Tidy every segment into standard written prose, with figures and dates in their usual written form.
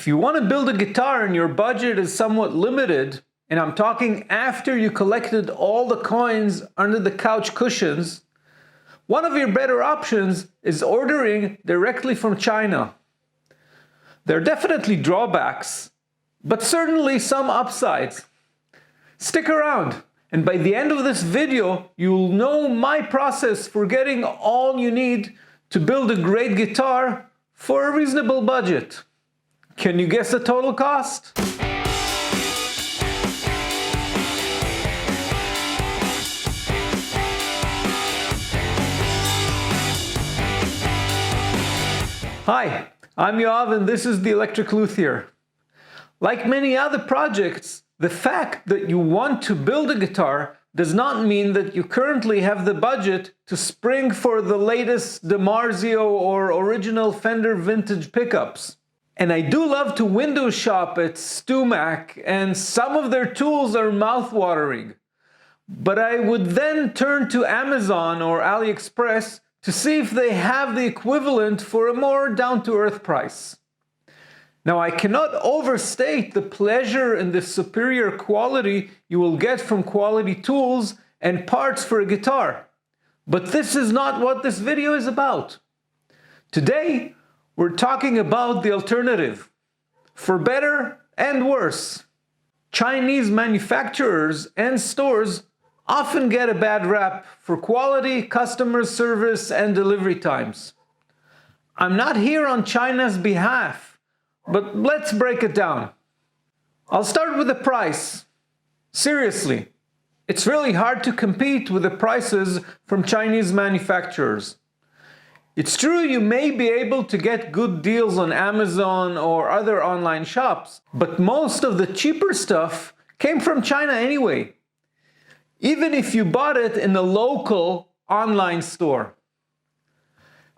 If you want to build a guitar and your budget is somewhat limited, and I'm talking after you collected all the coins under the couch cushions, one of your better options is ordering directly from China. There are definitely drawbacks, but certainly some upsides. Stick around, and by the end of this video, you'll know my process for getting all you need to build a great guitar for a reasonable budget. Can you guess the total cost? Hi, I'm Yoav and this is the Electric Luthier. Like many other projects, the fact that you want to build a guitar does not mean that you currently have the budget to spring for the latest DiMarzio or original Fender vintage pickups. And I do love to window shop at StewMac, and some of their tools are mouth-watering. But I would then turn to Amazon or AliExpress to see if they have the equivalent for a more down-to-earth price. Now, I cannot overstate the pleasure and the superior quality you will get from quality tools and parts for a guitar. But this is not what this video is about. Today, we're talking about the alternative, for better and worse. Chinese manufacturers and stores often get a bad rap for quality, customer service, and delivery times. I'm not here on China's behalf, but let's break it down. I'll start with the price. Seriously, it's really hard to compete with the prices from Chinese manufacturers. It's true you may be able to get good deals on Amazon or other online shops, but most of the cheaper stuff came from China anyway, even if you bought it in a local online store.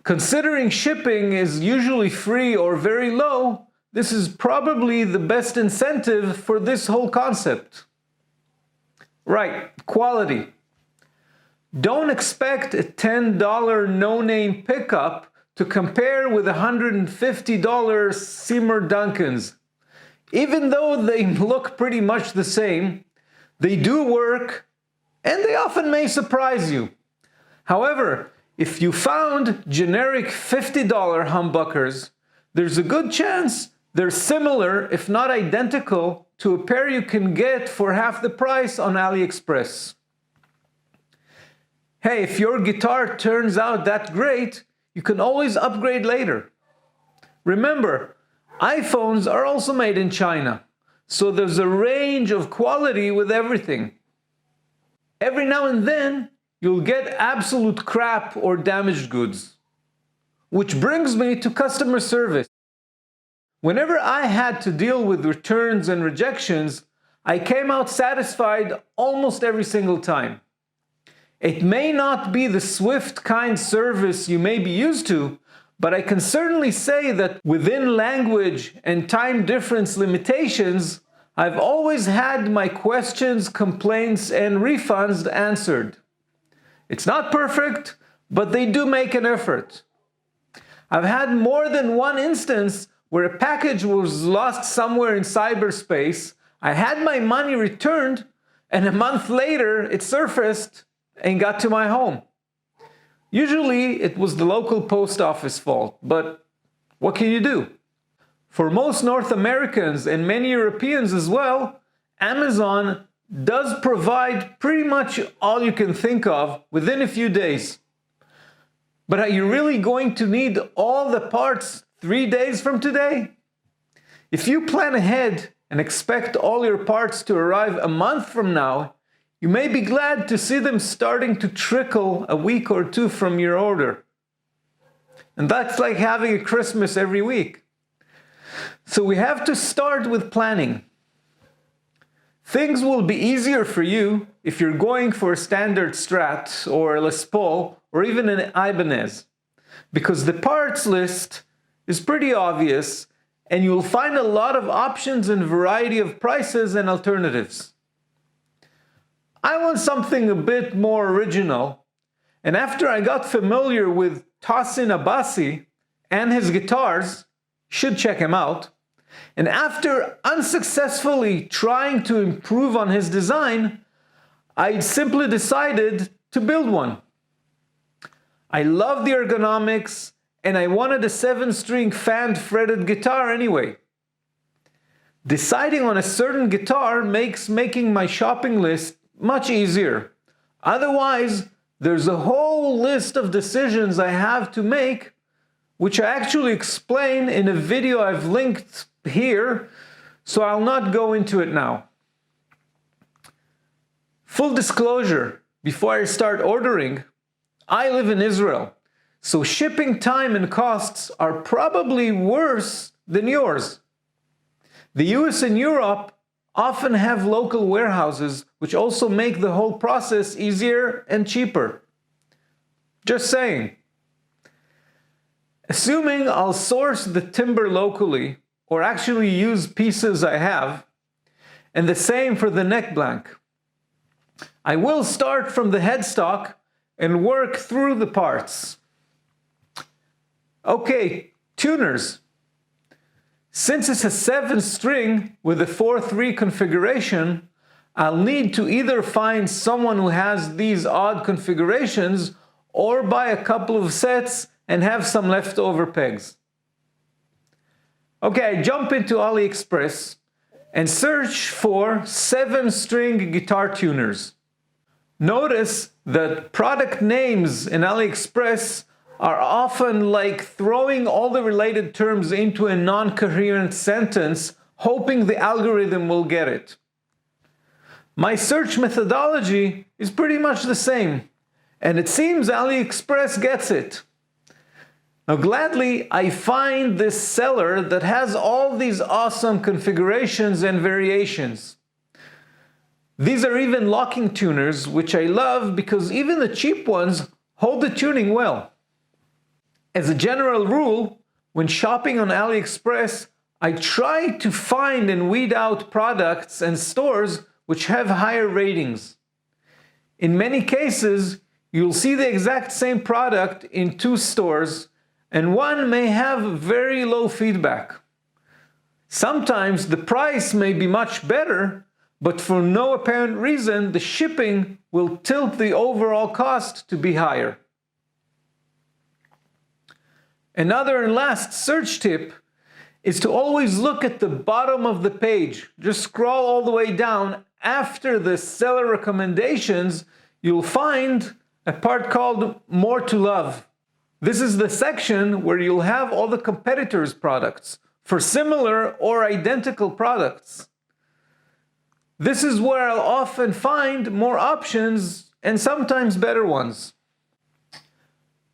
Considering shipping is usually free or very low, this is probably the best incentive for this whole concept. Right, quality. Don't expect a $10 no-name pickup to compare with $150 Seymour Duncans. Even though they look pretty much the same, they do work, and they often may surprise you. However, if you found generic $50 humbuckers, there's a good chance they're similar, if not identical, to a pair you can get for half the price on AliExpress. Hey, if your guitar turns out that great, you can always upgrade later. Remember, iPhones are also made in China, so there's a range of quality with everything. Every now and then, you'll get absolute crap or damaged goods. Which brings me to customer service. Whenever I had to deal with returns and rejections, I came out satisfied almost every single time. It may not be the swift, kind service you may be used to, but I can certainly say that within language and time difference limitations, I've always had my questions, complaints, and refunds answered. It's not perfect, but they do make an effort. I've had more than one instance where a package was lost somewhere in cyberspace, I had my money returned, and a month later it surfaced and got to my home. Usually it was the local post office fault, but what can you do? For most North Americans and many Europeans as well, Amazon does provide pretty much all you can think of within a few days. But are you really going to need all the parts 3 days from today? If you plan ahead and expect all your parts to arrive a month from now, you may be glad to see them starting to trickle a week or two from your order. And that's like having a Christmas every week. So we have to start with planning. Things will be easier for you if you're going for a standard Strat or a Les Paul or even an Ibanez, because the parts list is pretty obvious and you'll find a lot of options and variety of prices and alternatives. I want something a bit more original, and after I got familiar with Tosin Abasi and his guitars, you should check him out, And after unsuccessfully trying to improve on his design, I simply decided to build one. I love the ergonomics, and I wanted a 7-string fan fretted guitar anyway. Deciding on a certain guitar makes making my shopping list much easier. Otherwise, there's a whole list of decisions I have to make, which I actually explain in a video I've linked here, so I'll not go into it now. Full disclosure, before I start ordering, I live in Israel, so shipping time and costs are probably worse than yours. The US and Europe often have local warehouses, which also make the whole process easier and cheaper. Just saying. Assuming I'll source the timber locally, or actually use pieces I have, and the same for the neck blank, I will start from the headstock and work through the parts. Okay, tuners. Since it's a 7-string with a 4/3 configuration, I'll need to either find someone who has these odd configurations or buy a couple of sets and have some leftover pegs. Okay, I jump into AliExpress and search for 7-string guitar tuners. Notice that product names in AliExpress are often like throwing all the related terms into a non-coherent sentence, hoping the algorithm will get it. My search methodology is pretty much the same, and it seems AliExpress gets it. Now gladly, I find this seller that has all these awesome configurations and variations. These are even locking tuners, which I love because even the cheap ones hold the tuning well. As a general rule, when shopping on AliExpress, I try to find and weed out products and stores which have higher ratings. In many cases, you'll see the exact same product in 2 stores, and one may have very low feedback. Sometimes the price may be much better, but for no apparent reason, the shipping will tilt the overall cost to be higher. Another and last search tip is to always look at the bottom of the page. Just scroll all the way down. After the seller recommendations, you'll find a part called More to Love. This is the section where you'll have all the competitors' products for similar or identical products. This is where I'll often find more options and sometimes better ones.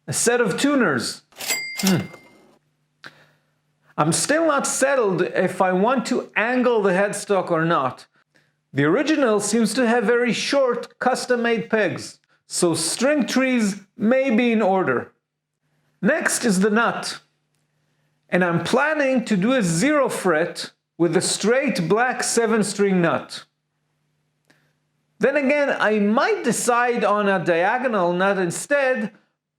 A set of tuners. I'm still not settled if I want to angle the headstock or not. The original seems to have very short custom-made pegs, so string trees may be in order. Next is the nut, and I'm planning to do a 0 fret with a straight black 7-string nut. Then again, I might decide on a diagonal nut instead,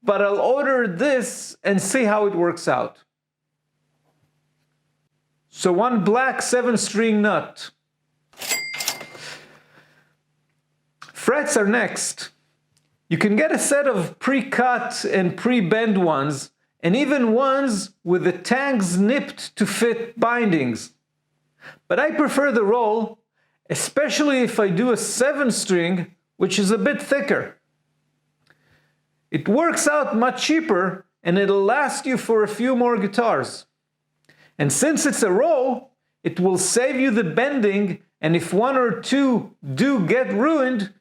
but I'll order this and see how it works out. So one black 7-string nut. Frets are next. You can get a set of pre-cut and pre-bend ones, and even ones with the tags nipped to fit bindings. But I prefer the roll, especially if I do a 7-string, which is a bit thicker. It works out much cheaper, and it'll last you for a few more guitars. And since it's a roll, it will save you the bending, and if 1 or 2 do get ruined,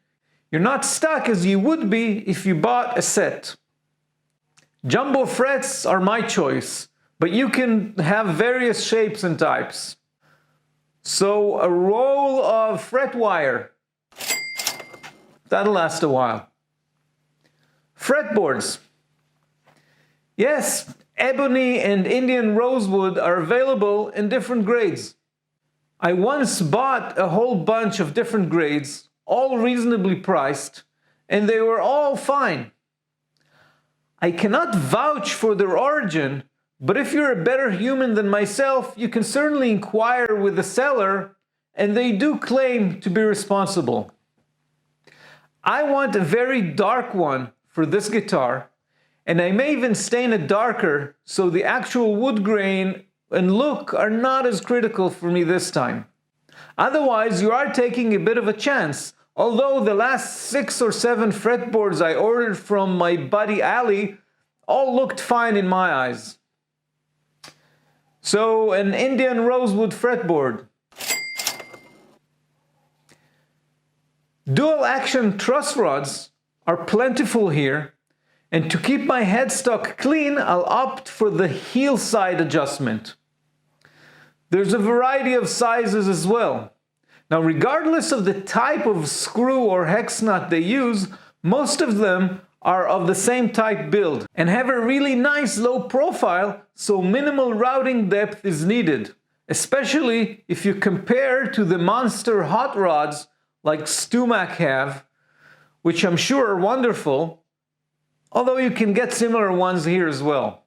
you're not stuck as you would be if you bought a set. Jumbo frets are my choice, but you can have various shapes and types. So a roll of fret wire, that'll last a while. Fretboards. Yes, ebony and Indian rosewood are available in different grades. I once bought a whole bunch of different grades, all reasonably priced, and they were all fine. I cannot vouch for their origin, But if you're a better human than myself, you can certainly inquire with the seller, and they do claim to be responsible. I want a very dark one for this guitar, and I may even stain it darker so the actual wood grain and look are not as critical for me this time. Otherwise, you are taking a bit of a chance, although the last 6 or 7 fretboards I ordered from my buddy Ali all looked fine in my eyes. So, an Indian rosewood fretboard. Dual action truss rods are plentiful here, and to keep my headstock clean, I'll opt for the heel side adjustment. There's a variety of sizes as well. Now, regardless of the type of screw or hex nut they use, most of them are of the same type build and have a really nice low profile, so minimal routing depth is needed, especially if you compare to the monster hot rods like Stumac have, which I'm sure are wonderful, although you can get similar ones here as well.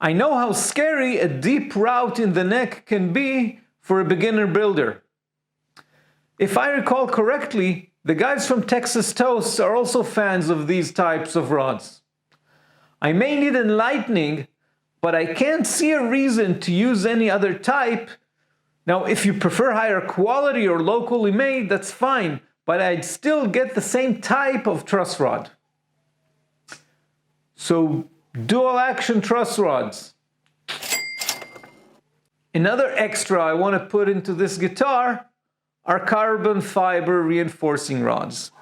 I know how scary a deep route in the neck can be for a beginner builder. If I recall correctly, the guys from Texas Toast are also fans of these types of rods. I may need enlightening, but I can't see a reason to use any other type. Now, if you prefer higher quality or locally made, that's fine, but I'd still get the same type of truss rod. So, dual action truss rods. Another extra I want to put into this guitar are carbon fiber reinforcing rods.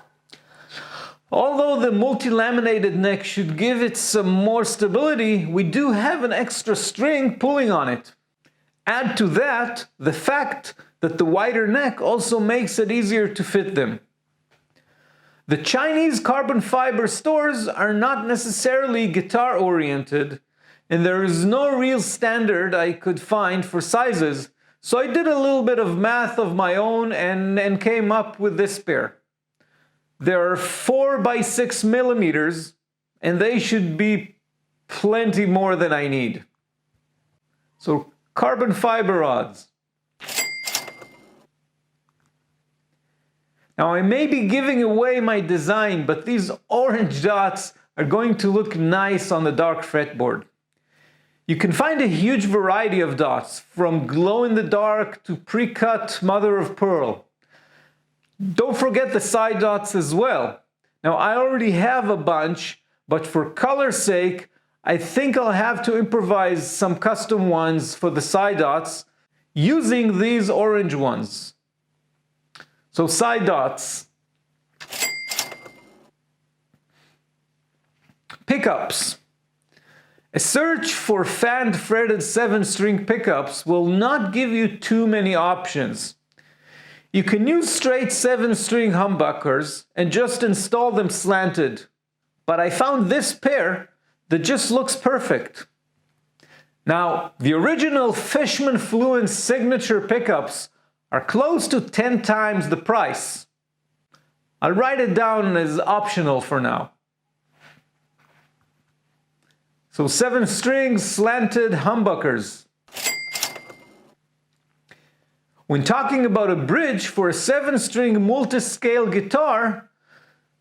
Although the multi-laminated neck should give it some more stability, we do have an extra string pulling on it. Add to that the fact that the wider neck also makes it easier to fit them. The Chinese carbon fiber stores are not necessarily guitar oriented, and there is no real standard I could find for sizes, so I did a little bit of math of my own and came up with this pair. There are 4 by 6 millimeters, and they should be plenty more than I need. So, carbon fiber rods. Now, I may be giving away my design, but these orange dots are going to look nice on the dark fretboard. You can find a huge variety of dots, from glow-in-the-dark to pre-cut mother of pearl. Don't forget the side dots as well. Now, I already have a bunch, but for color's sake, I think I'll have to improvise some custom ones for the side dots using these orange ones. So, side dots. Pickups. A search for fan fretted 7-string pickups will not give you too many options. You can use straight 7-string humbuckers and just install them slanted, but I found this pair that just looks perfect. Now, the original Fishman Fluence signature pickups are close to 10 times the price. I'll write it down as optional for now. So 7-string slanted humbuckers. When talking about a bridge for a 7-string multi-scale guitar,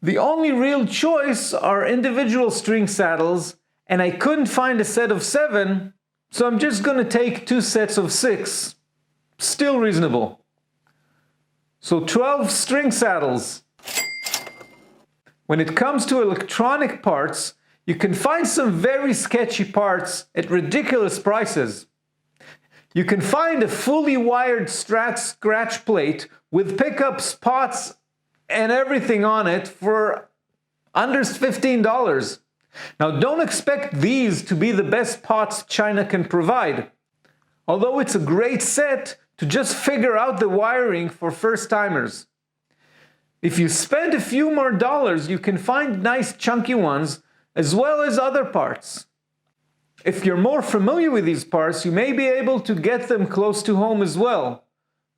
the only real choice are individual string saddles, and I couldn't find a set of 7, so I'm just going to take 2 sets of 6. Still reasonable. So 12 string saddles. When it comes to electronic parts, you can find some very sketchy parts at ridiculous prices. You can find a fully wired Strat scratch plate with pickups, pots, and everything on it for under $15. Now, don't expect these to be the best pots China can provide, although it's a great set to just figure out the wiring for first-timers. If you spend a few more dollars, you can find nice chunky ones as well as other parts. If you're more familiar with these parts, you may be able to get them close to home as well.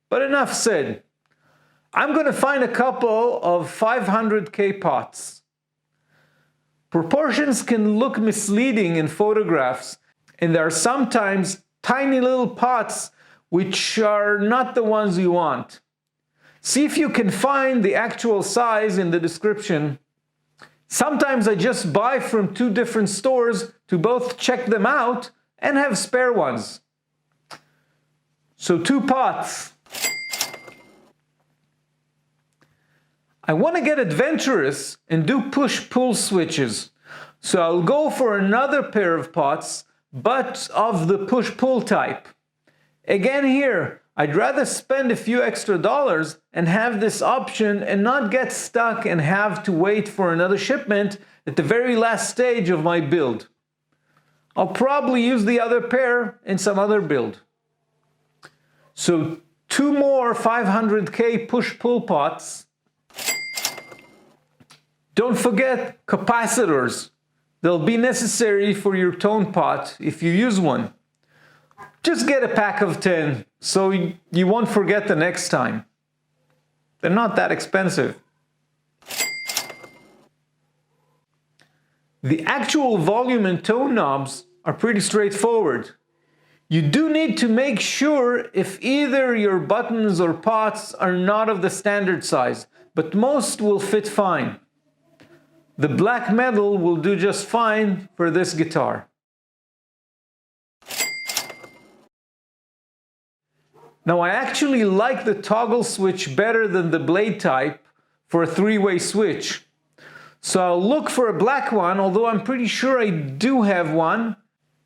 But enough said. I'm going to find a couple of 500K pots. Proportions can look misleading in photographs, and there are sometimes tiny little pots which are not the ones you want. See if you can find the actual size in the description. Sometimes I just buy from 2 different stores to both check them out and have spare ones. So 2 pots. I want to get adventurous and do push-pull switches. So I'll go for another pair of pots, but of the push-pull type. Again here, I'd rather spend a few extra dollars and have this option and not get stuck and have to wait for another shipment at the very last stage of my build. I'll probably use the other pair in some other build. So 2 more 500K push-pull pots. Don't forget capacitors. They'll be necessary for your tone pot if you use one. Just get a pack of 10 so you won't forget the next time. They're not that expensive. The actual volume and tone knobs are pretty straightforward. You do need to make sure if either your buttons or pots are not of the standard size, but most will fit fine. The black metal will do just fine for this guitar. Now I actually like the toggle switch better than the blade type for a 3-way switch. So I'll look for a black one, although I'm pretty sure I do have one,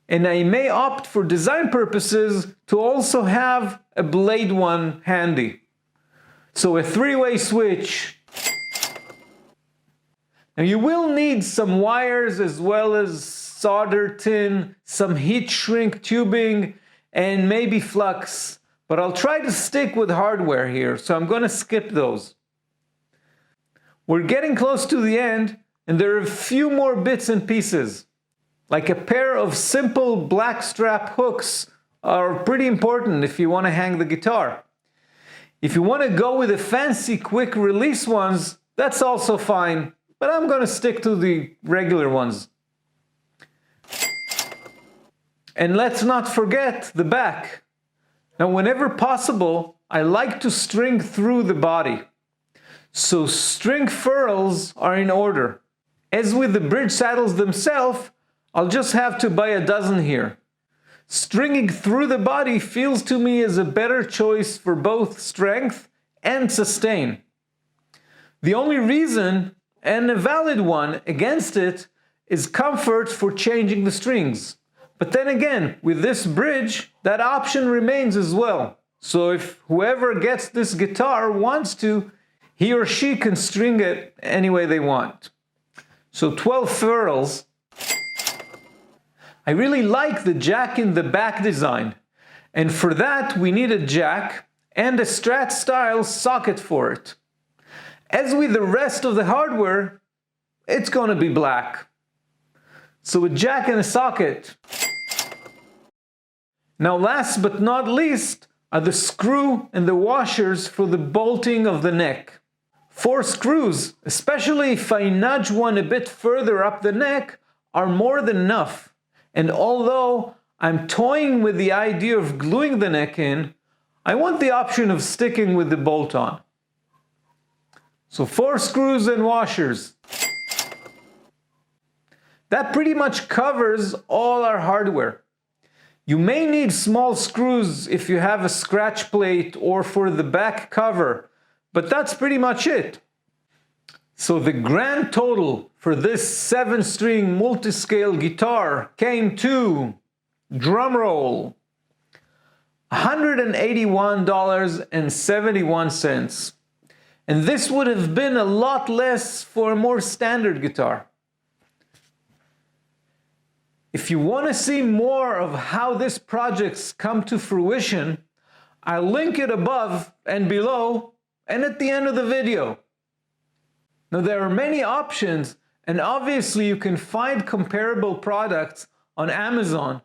and I may opt for design purposes to also have a blade one handy. So a 3-way switch. Now you will need some wires as well as solder tin, some heat shrink tubing, and maybe flux. But I'll try to stick with hardware here, so I'm going to skip those. We're getting close to the end, and there are a few more bits and pieces. Like a pair of simple black strap hooks are pretty important if you want to hang the guitar. If you want to go with the fancy quick release ones, that's also fine, but I'm going to stick to the regular ones. And let's not forget the back. Now, whenever possible, I like to string through the body. So string furls are in order. As with the bridge saddles themselves, I'll just have to buy a dozen here. Stringing through the body feels to me as a better choice for both strength and sustain. The only reason, and a valid one, against it is comfort for changing the strings. But then again, with this bridge, that option remains as well. So if whoever gets this guitar wants to, he or she can string it any way they want. So 12 furls. I really like the jack in the back design. And for that, we need a jack and a Strat style socket for it. As with the rest of the hardware, it's going to be black. So a jack and a socket. Now last but not least are the screw and the washers for the bolting of the neck. 4 screws, especially if I nudge one a bit further up the neck, are more than enough. And although I'm toying with the idea of gluing the neck in, I want the option of sticking with the bolt on. So 4 screws and washers. That pretty much covers all our hardware. You may need small screws if you have a scratch plate or for the back cover, but that's pretty much it. So the grand total for this 7-string multi-scale guitar came to, drumroll, $181.71. And this would have been a lot less for a more standard guitar. If you want to see more of how this project's come to fruition, I'll link it above and below and at the end of the video. Now there are many options, and obviously you can find comparable products on Amazon,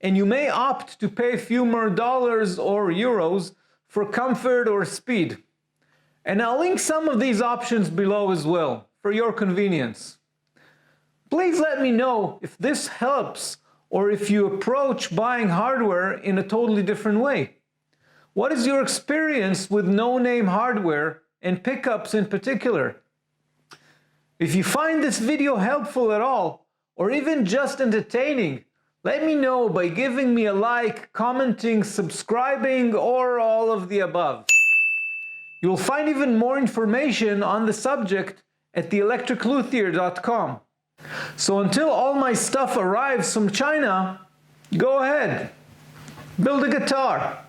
and you may opt to pay a few more dollars or euros for comfort or speed. And I'll link some of these options below as well, for your convenience. Please let me know if this helps or if you approach buying hardware in a totally different way. What is your experience with no-name hardware and pickups in particular? If you find this video helpful at all, or even just entertaining, let me know by giving me a like, commenting, subscribing, or all of the above. You'll find even more information on the subject at theelectricluthier.com. So until all my stuff arrives from China, go ahead, build a guitar.